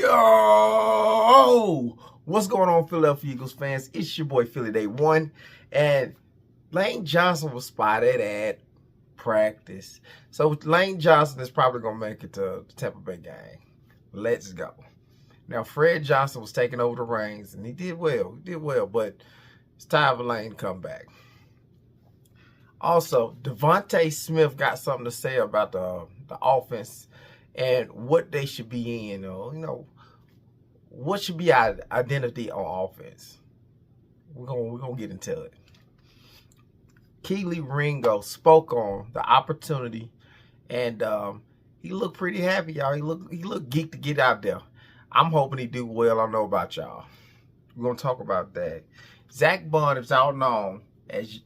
Yo! What's going on, Philadelphia Eagles fans? It's your boy, Philly Day One. And Lane Johnson was spotted at practice. So Lane Johnson is probably going to make it to the Tampa Bay game. Let's go. Now, Fred Johnson was taking over the reins, and he did well. But it's time for Lane to come back. Also, Devontae Smith got something to say about the offense and what they should be in. What should be our identity on offense. We're gonna get into it. Kelee Ringo spoke on the opportunity, and he looked pretty happy, y'all. He looked geeked to get out there. I'm hoping he do well. I don't know about y'all. We're gonna talk about that. Zack Baun, as y'all know, as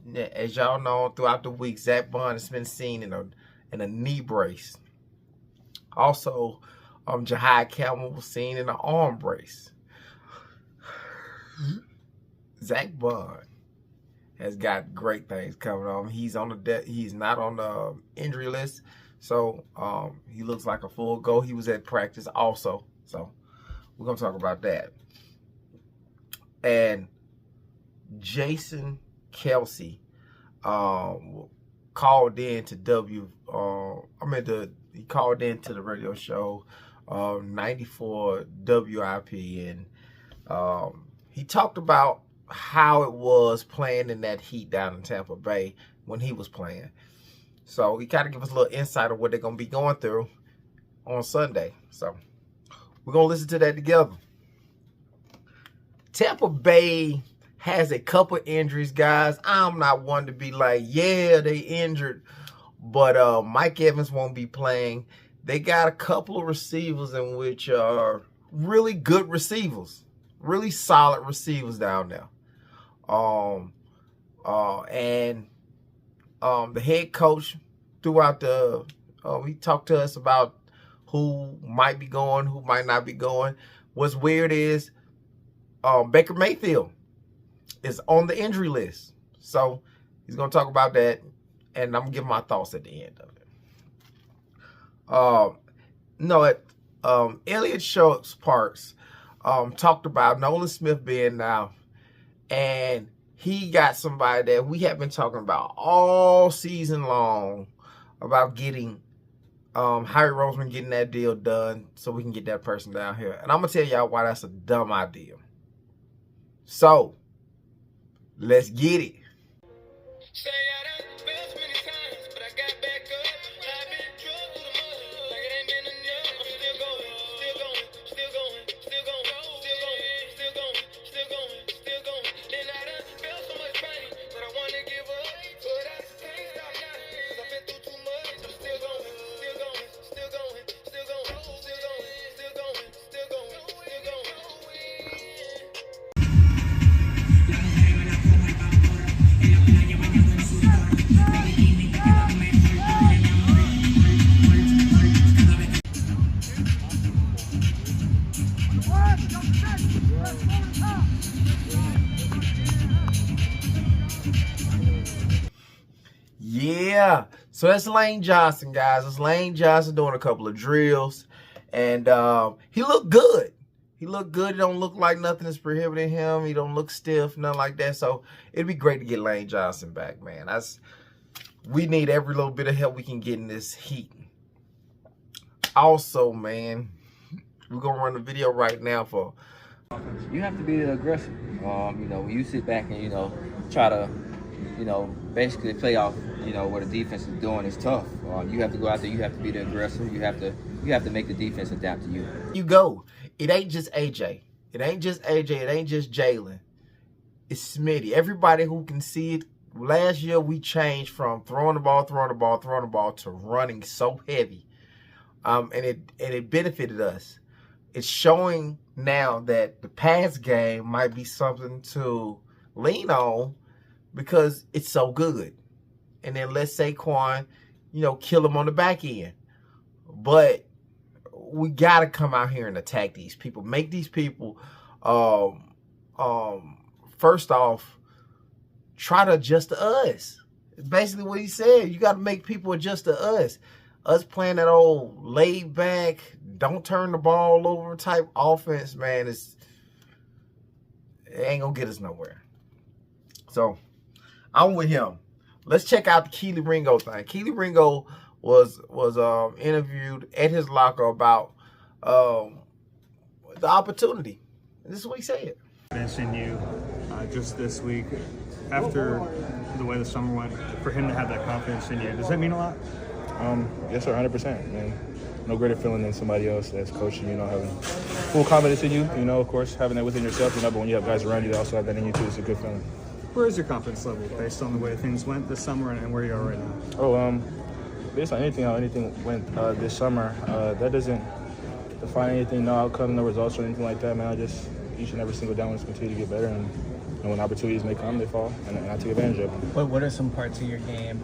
y'all know throughout the week, Zack Baun has been seen in a knee brace. Also, Jihaad Campbell was seen in an arm brace. Zack Baun has got great things coming on. He's not on the injury list, so he looks like a full go. He was at practice also, so we're gonna talk about that. And Jason Kelce called in to he called in to the radio show 94 WIP, and he talked about how it was playing in that heat down in Tampa Bay when he was playing. So he kind of gave us a little insight of what they're going to be going through on Sunday. So we're going to listen to that together. Tampa Bay has a couple injuries, guys. I'm not one to be like, yeah, they injured, but Mike Evans won't be playing. They got a couple of receivers in which are really good receivers, really solid receivers down there. And the head coach throughout he talked to us about who might be going, who might not be going. What's weird is Baker Mayfield is on the injury list. So he's going to talk about that, and I'm going to give my thoughts at the end of it. Elliott Schultz-Parks talked about Nolan Smith being out, and he got somebody that we have been talking about all season long about getting Harry Roseman getting that deal done so we can get that person down here. And I'm going to tell y'all why that's a dumb idea. So, let's get it. Yeah, so that's Lane Johnson, guys. It's Lane Johnson doing a couple of drills, and he looked good. He looked good. He don't look like nothing is prohibiting him. He don't look stiff, nothing like that. So it'd be great to get Lane Johnson back, man. We need every little bit of help we can get in this heat. Also, man, we're gonna run the video right now for. You have to be the aggressor. When you sit back and try to, basically play off, what the defense is doing is tough. You have to go out there. You have to be the aggressor. You have to make the defense adapt to you. You go. It ain't just AJ. It ain't just AJ. It ain't just Jalen. It's Smitty. Everybody who can see it. Last year we changed from throwing the ball to running so heavy, and it benefited us. It's showing now that the pass game might be something to lean on because it's so good. And then let Saquon, kill him on the back end. But we got to come out here and attack these people. Make these people, first off, try to adjust to us. Basically what he said. You got to make people adjust to us. us playing that old laid back, don't turn the ball over type offense, man, it ain't gonna get us nowhere. So I'm with him. Let's check out the Kelee Ringo thing. Kelee Ringo was interviewed at his locker about the opportunity. This is what he said. Mentioned you just this week after the way the summer went, for him to have that confidence in you. Does that mean a lot? Yes, sir, 100%. Man, no greater feeling than somebody else that's coaching, having full confidence in you. Of course, having that within yourself, but when you have guys around you that also have that in you too, it's a good feeling. Where is your confidence level based on the way things went this summer and where you are right now? Based on how anything went this summer, that doesn't define anything, no outcome, no results or anything like that, man. I just, each and every single down, just continue to get better, and when opportunities may come, they fall, and I take advantage of them. What are some parts of your game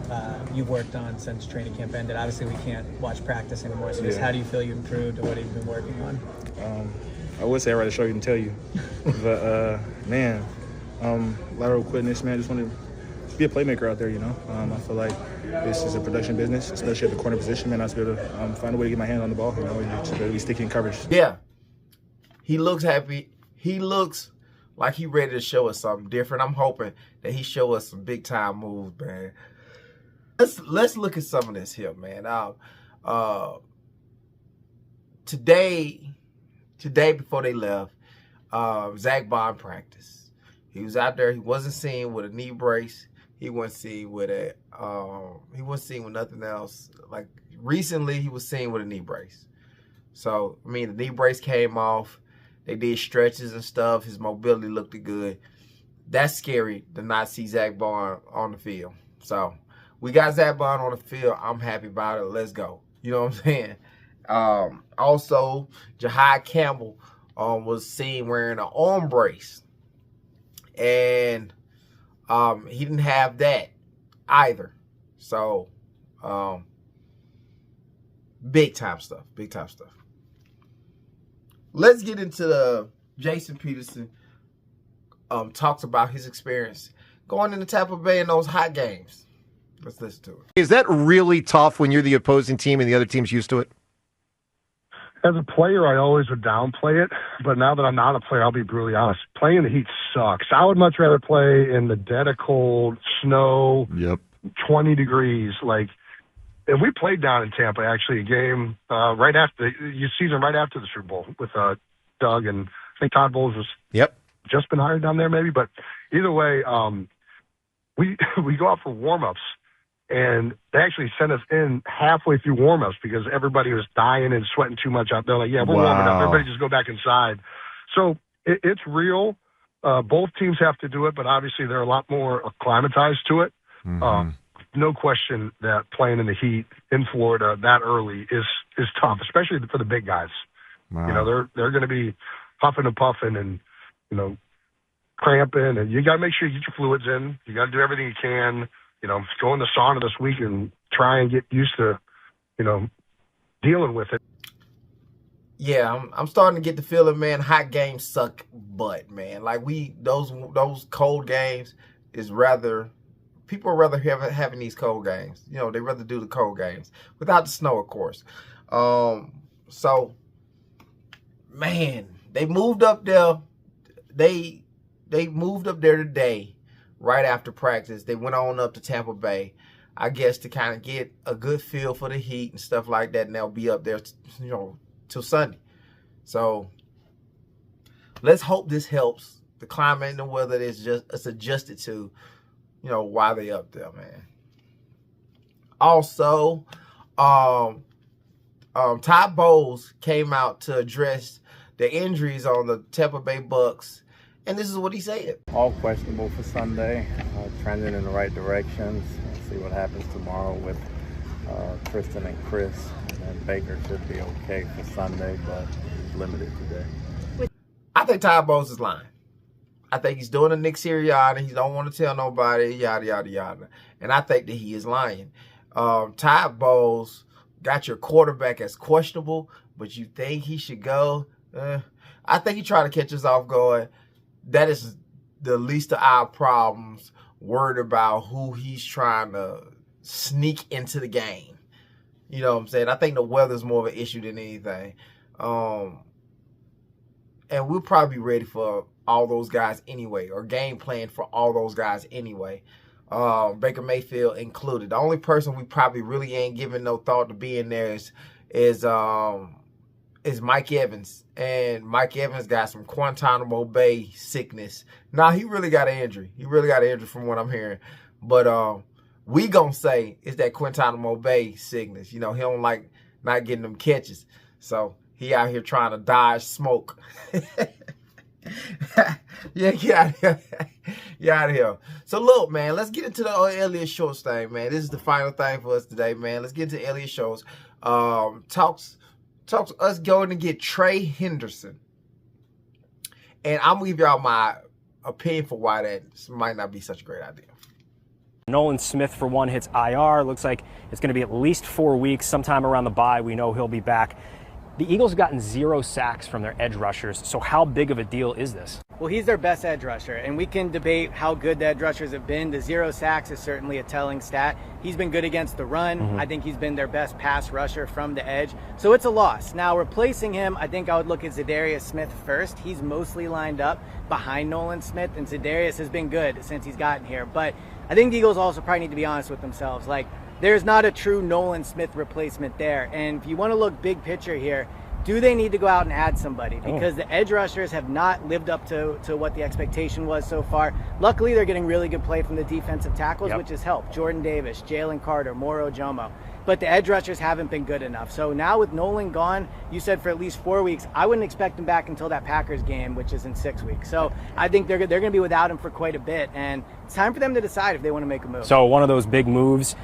you've worked on since training camp ended? Obviously, we can't watch practice anymore, so just how do you feel you've improved, or what have you been working on? I would say I'd rather show you than tell you, but man, lateral quickness, man. Just want to be a playmaker out there, I feel like this is a production business, especially at the corner position, man. I just be able to find a way to get my hand on the ball, and just be sticky in coverage. Yeah, he looks happy. He looks like he ready to show us something different. I'm hoping that he show us some big time moves, man. Let's look at some of this here, man. Today before they left, Zack Bond practiced. He was out there. He wasn't seen with a knee brace. He wasn't seen with nothing else. Like recently, he was seen with a knee brace. So the knee brace came off. They did stretches and stuff. His mobility looked good. That's scary to not see Zack Bond on the field. So we got Zack Bond on the field. I'm happy about it. Let's go. You know what I'm saying? Also, Jihaad Campbell was seen wearing an arm brace. And he didn't have that either. So big time stuff. Big time stuff. Let's get into the Jason Peterson talks about his experience going into Tampa Bay in those hot games. Let's listen to it. Is that really tough when you're the opposing team and the other team's used to it? As a player, I always would downplay it, but now that I'm not a player, I'll be brutally honest. Playing in the heat sucks. I would much rather play in the dead of cold, snow, 20 degrees. And we played down in Tampa, actually, a game right after the Super Bowl with Doug, and I think Todd Bowles was just been hired down there maybe. But either way, we go out for warm-ups, and they actually sent us in halfway through warm-ups because everybody was dying and sweating too much out there. Like, yeah, we're warming up. Everybody just go back inside. So it's real. Both teams have to do it, but obviously they're a lot more acclimatized to it. Mm-hmm. No question that playing in the heat in Florida that early is tough, especially for the big guys. Wow. They're going to be huffing and puffing and, cramping, and you got to make sure you get your fluids in. You got to do everything you can. Go in the sauna this week and try and get used to, dealing with it. Yeah, I'm starting to get the feeling, man, hot games suck butt, man. Like those cold games is rather, people are rather having these cold games. They rather do the cold games without the snow, of course. So, man, they moved up there. They moved up there today, right after practice. They went on up to Tampa Bay, I guess, to kind of get a good feel for the heat and stuff like that. And they'll be up there, till Sunday. So let's hope this helps. The climate and the weather it's adjusted to, why they up there, man. Also, Todd Bowles came out to address the injuries on the Tampa Bay Bucks, and this is what he said. All questionable for Sunday, trending in the right directions. We'll see what happens tomorrow with Tristan and Chris. And Baker should be okay for Sunday, but limited today. I think Todd Bowles is lying. I think he's doing a Nick Sirianni. He don't want to tell nobody, yada, yada, yada. And I think that he is lying. Todd Bowles got your quarterback as questionable, but you think he should go? I think he tried to catch us off guard. That is the least of our problems, worried about who he's trying to sneak into the game. You know what I'm saying? I think the weather's more of an issue than anything. And we'll probably be ready for all those guys anyway, or game plan for all those guys anyway. Baker Mayfield included. The only person we probably really ain't giving no thought to being there is Mike Evans. And Mike Evans got some Guantanamo Bay sickness. Nah, he really got an injury. He really got an injury from what I'm hearing. But we gonna say it's that Guantanamo Bay sickness. You know, he don't like not getting them catches. So he out here trying to dodge smoke. Yeah, get out of here. Get out of here. So look, man, let's get into the Eliot Schultz thing, man. This is the final thing for us today, man. Let's get into Eliot Schultz. Talks us going to get Trey Henderson. And I'm gonna give y'all my opinion for why that might not be such a great idea. Nolan Smith, for one, hits IR. Looks like it's going to be at least 4 weeks. Sometime around the bye, we know he'll be back. The Eagles have gotten 0 sacks from their edge rushers, so how big of a deal is this? Well, he's their best edge rusher, and we can debate how good the edge rushers have been. The 0 sacks is certainly a telling stat. He's been good against the run. I think he's been their best pass rusher from the edge, so it's a loss. Now, replacing him, I think I would look at Za'Darius Smith first. He's mostly lined up behind Nolan Smith, and Za'Darius has been good since he's gotten here. But I think the Eagles also probably need to be honest with themselves. Like, there's not a true Nolan Smith replacement there, and if you want to look big picture here, do they need to go out and add somebody? Because the edge rushers have not lived up to what the expectation was so far. Luckily, they're getting really good play from the defensive tackles, which has helped. Jordan Davis, Jalen Carter, Moro Jomo. But the edge rushers haven't been good enough. So now with Nolan gone, you said for at least 4 weeks, I wouldn't expect him back until that Packers game, which is in 6 weeks. So I think they're going to be without him for quite a bit. And it's time for them to decide if they want to make a move. So one of those big moves,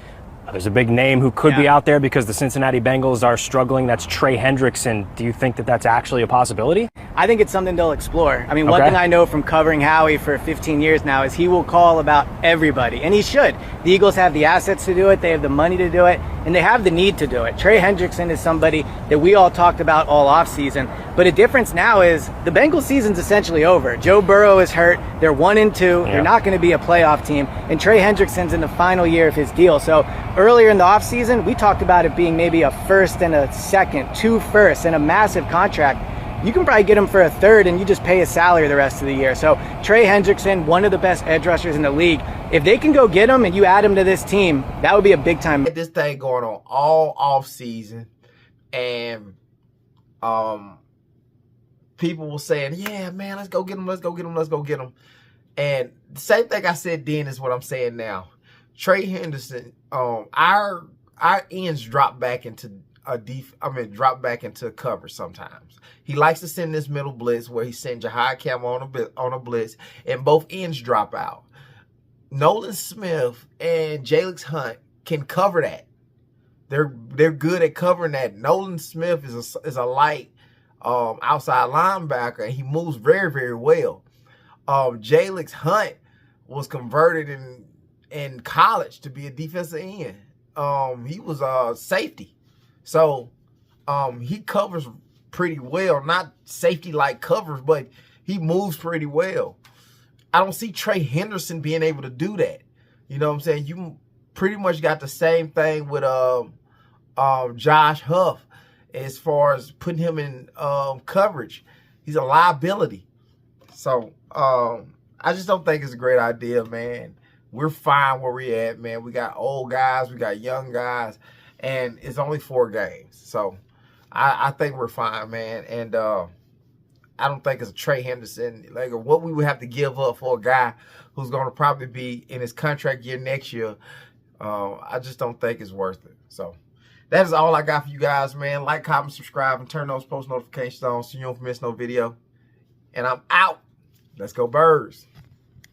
there's a big name who could be out there because the Cincinnati Bengals are struggling. That's Trey Hendrickson. Do you think that that's actually a possibility? I think it's something they'll explore. I mean, one thing I know from covering Howie for 15 years now is he will call about everybody, and he should. The Eagles have the assets to do it, they have the money to do it, and they have the need to do it. Trey Hendrickson is somebody that we all talked about all offseason, but the difference now is the Bengals season's essentially over. Joe Burrow is hurt, they're 1-2, they're not going to be a playoff team, and Trey Hendrickson's in the final year of his deal. So earlier in the offseason, we talked about it being maybe a first and a second, 2 firsts, and a massive contract. You can probably get him for a third and you just pay his salary the rest of the year. So Trey Hendrickson, one of the best edge rushers in the league. If they can go get him and you add him to this team, that would be a big time. This thing going on all off season, and people were saying, yeah, man, let's go get him, let's go get him, let's go get him. And the same thing I said then is what I'm saying now. Trey Henderson, our ends drop back into drop back into cover sometimes. He likes to send this middle blitz where he sends Jahai Campbell on a blitz, and both ends drop out. Nolan Smith and Jalen Hunt can cover that. They're good at covering that. Nolan Smith is a light outside linebacker, and he moves very, very well. Jalen Hunt was converted in college to be a defensive end. He was a safety. So he covers pretty well. Not safety-like covers, but he moves pretty well. I don't see Trey Henderson being able to do that. You know what I'm saying? You pretty much got the same thing with Josh Huff as far as putting him in coverage. He's a liability. So I just don't think it's a great idea, man. We're fine where we're at, man. We got old guys. We got young guys. And it's only 4 games. So I think we're fine, man. And I don't think it's a Trey Henderson. Like, what we would have to give up for a guy who's going to probably be in his contract year next year, I just don't think it's worth it. So that is all I got for you guys, man. Like, comment, subscribe, and turn those post notifications on so you don't miss no video. And I'm out. Let's go Birds.